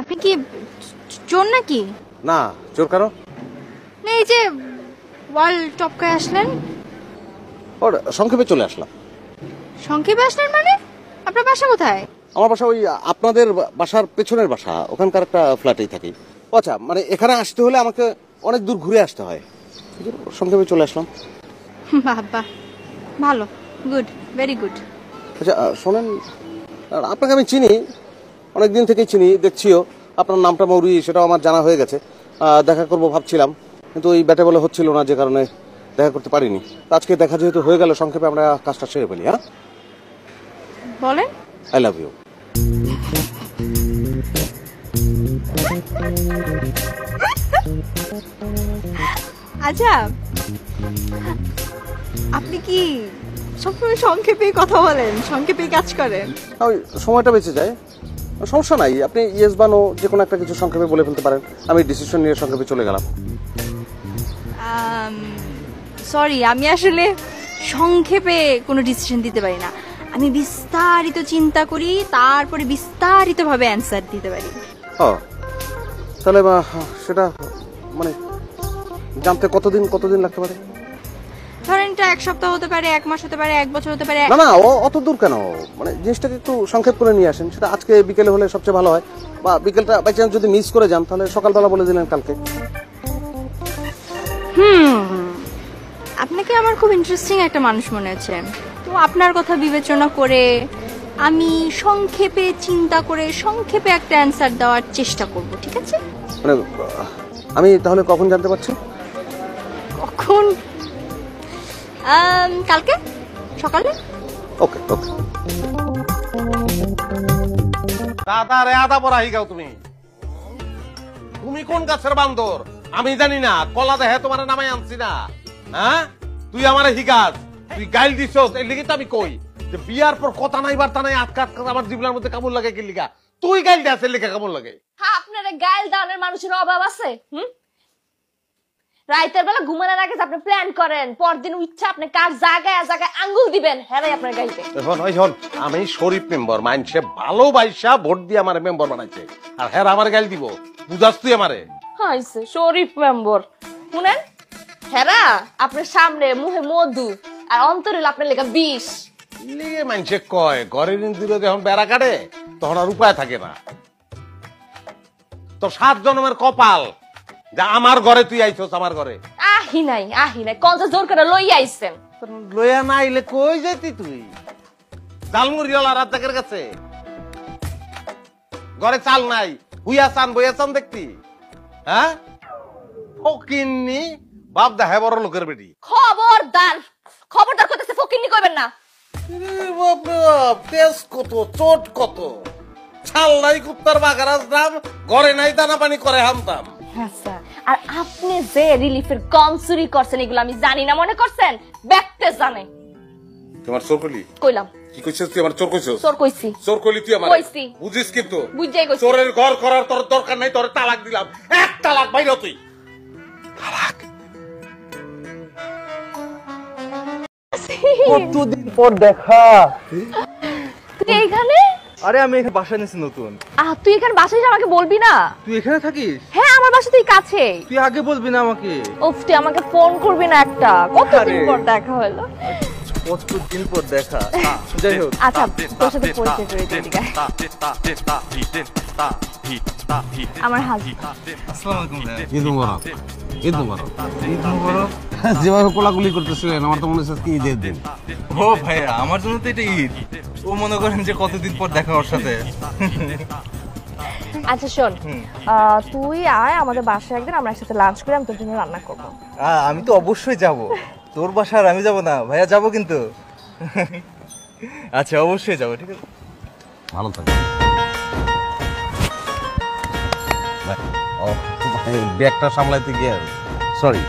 আপনি কি চোর নাকি? না, চোর কেন? এই যে ওয়াল টপকায় আসলেন। ওর সংক্ষেপে চলে আসলাম। সংক্ষেপে আসলেন মানে? আপনার বাসা কোথায়? আমার বাসা ওই আপনাদের বাসার পেছনের বাসা, ওখানকার একটা ফ্ল্যাটেই থাকি। আচ্ছা, মানে এখানে আসতে হলে আমাকে অনেক দূর ঘুরে আসতে হয়, সংক্ষেপে চলে আসলাম। বাবা, ভালো, গুড, ভেরি গুড। আচ্ছা শোনেন, আপনাকে আমি চিনি, অনেকদিন থেকেই চিনি, দেখছিও। আপনার নামটা মৌরি, সেটাও আমার জানা হয়ে গেছে। দেখা করবো ভাবছিলাম, কিন্তু ওই ব্যাটে বলে হচ্ছিল না, যে কারণে দেখা করতে পারিনি। আজকে দেখা যেহেতু হয়ে গেল, সংক্ষেপে আমরা কাজটা সেরে ফেলি। হ্যাঁ বলেন। I love you. আচ্ছা, আপনি কি সবসময় সংক্ষেপে কথা বলেন, সংক্ষেপে কাজ করেন? ওই সময়টা বেঁচে যায়, সমস্যা নাই। আপনি ইয়েস বা নো যে কোনো একটা কিছু সংক্ষেপে বলে ফেলতে পারেন। আমি ডিসিশন নিয়ে সংক্ষেপে চলে গেলাম। সরি, আমি আসলে সংক্ষেপে কোনো ডিসিশন দিতে পারি না। আমি বিস্তারিত চিন্তা করি, তারপরে বিস্তারিতভাবে অ্যান্সার দিতে পারি। ও, তাহলে সেটা মানে জানতে কতদিন লাগতে পারে? ধরেন এটা 1 সপ্তাহ হতে পারে, 1 মাস হতে পারে, 1 বছর হতে পারে। না না, অত দূর কেন? মানে জিনিসটাকে একটু সংক্ষেপ করে নিয়ে আসেন। সেটা আজকে বিকেলে হলে সবচেয়ে ভালো হয়, বা বিকেলটা বাই চান্স যদি মিস করে যান, তাহলে সকালবেলা বলে দিলেন কালকে। আপনাকে আমার খুব ইন্টারেস্টিং একটা মানুষ মনে হচ্ছে। তো আপনার কথা বিবেচনা করে আমি সংক্ষেপে চিন্তা করে সংক্ষেপে একটা অ্যান্সার দেওয়ার চেষ্টা করব, ঠিক আছে? মানে আমি তাহলে কখন জানতে পারছি? কখন? কালকে সকালে। ওকে ওকে। দাদা রে, আদা পড়া হিগাও তুমি। তুমি কোন গাছের বান্দর আমি জানি না, কলা দেহে তোমার নামাই আনছি না। হ্যাঁ, তুই আমার হিগাস, তুই গাইল দিছস। এর লিগে তো আমি কই যে বিয়ার পর কথা নাই বার্তা নাই, আটকা আমার জীবনের মধ্যে কামড় লাগে। কি লিগা তুই গাইল দেয়াস? এর লিগে কামড় লাগে? হ্যাঁ, আপনার গাইল দানের মানুষের অভাব আছে। রাতের বেলা ঘুমানোর আগে আপনি প্ল্যান করেন, পরদিন ইচ্ছা আপনি কার জায়গায় আঙ্গুল দিবেন, হ্যাঁ আপনার গাইতে। এখন আমি শরীফ মেম্বার, মাইনসে ভালোবাসা ভোট দিয়ে আমার মেম্বার বানাইছে, আর হ্যাঁ আমার গাইল দিব? বুঝাস তুই আমারে? হাইছে শরীফ মেম্বার। শুনেন, হেরা আপনার সামনে মুহে মধু আর অন্তরে আপনার লেখা বিষ। লিগে মাইনসে কয় ঘরের ইন্দ্রিয় যখন বেড়া কাটে তখন আর উপায় থাকে না। তো 7 জন্মের কপাল যা আমার ঘরে তুই আইছস, আমার ঘরে। আহি নাই কোন জোর করে লই আইছেন? লইয়া না আইলে কই যেতি তুই? জালমুড়িওয়ালা রাজ্জাকের কাছে? ঘরে চাল নাই, হুইয়া চান বইয়া চান দেখতি? হ্যাঁ, ফকিন্নি বাপ দা, হ্যাঁ বড় লোকের বেটি। খবরদার করতেছে, ফকিন্নি কইবেন না। তেজ কত, চোট কত, ছাল নাই কুত্তার বাগারাজ দাম, ঘরে নাই দানা পানি করে হামতাম। আচ্ছা, আর আপনি যে রিলিফের গম চুরি করছেন এগুলো আমি জানি না মনে করছেন? ব্যক্তি জানে। তোমার চোর কইলি? কইলাম। কি কইছিস তুই? আমার চোর কইছিস? চোর কইছি। চোর কইলি তুই আমার? কইছি। বুঝিস কিন্তু বুঝাই কইছি। চোরের ঘর করার তোর দরকার নাই, তোর তালাক দিলাম। 1 তালাক বাইরে তুই। তালাক? কতদিন পর দেখা। তুই এইখানে? আরে আমি এখানে বাসা নিয়েছি নতুন। তুই এখানে বাসায় এসে আমাকে বলবি না? তুই এখানে থাকিস? হ্যাঁ, আমার বাসা তুই কাছে। তুই আগে বলবি না আমাকে? উফ, তুই আমাকে ফোন করবি না একটা? কতদিন পর দেখা হলো। কতদিন পর দেখা। যাই হোক, আচ্ছা, তোর সাথে পরিচয় করে দিই। আমার হাজবেন্ড। আসসালামু আলাইকুম। ঈদ মুবারক। ঈদ মুবারক। ঈদ মুবারক। যেভাবে কোলাকুলি করতেছিলেন আমার তো মনে হচ্ছে কি ঈদের দিন। ও ভাইয়া, আমার জন্য তো এটা ঈদ। ও মনে করেন যে কতদিন পর দেখা ওর সাথে। আচ্ছা শোন, তুই আয় আমাদের বাসায় একদিন, আমরা একসাথে লাঞ্চ করে আমি তোর জন্য রান্না করবো। আমি তো অবশ্যই যাব। তোর বাসা আর আমি যাব না ভাইয়া? যাব কিন্তু। আচ্ছা, অবশ্যই যাব। ঠিক আছে, ভালো থাকবেন। ব্যাগটা সামলাইতে গিয়ে সরি।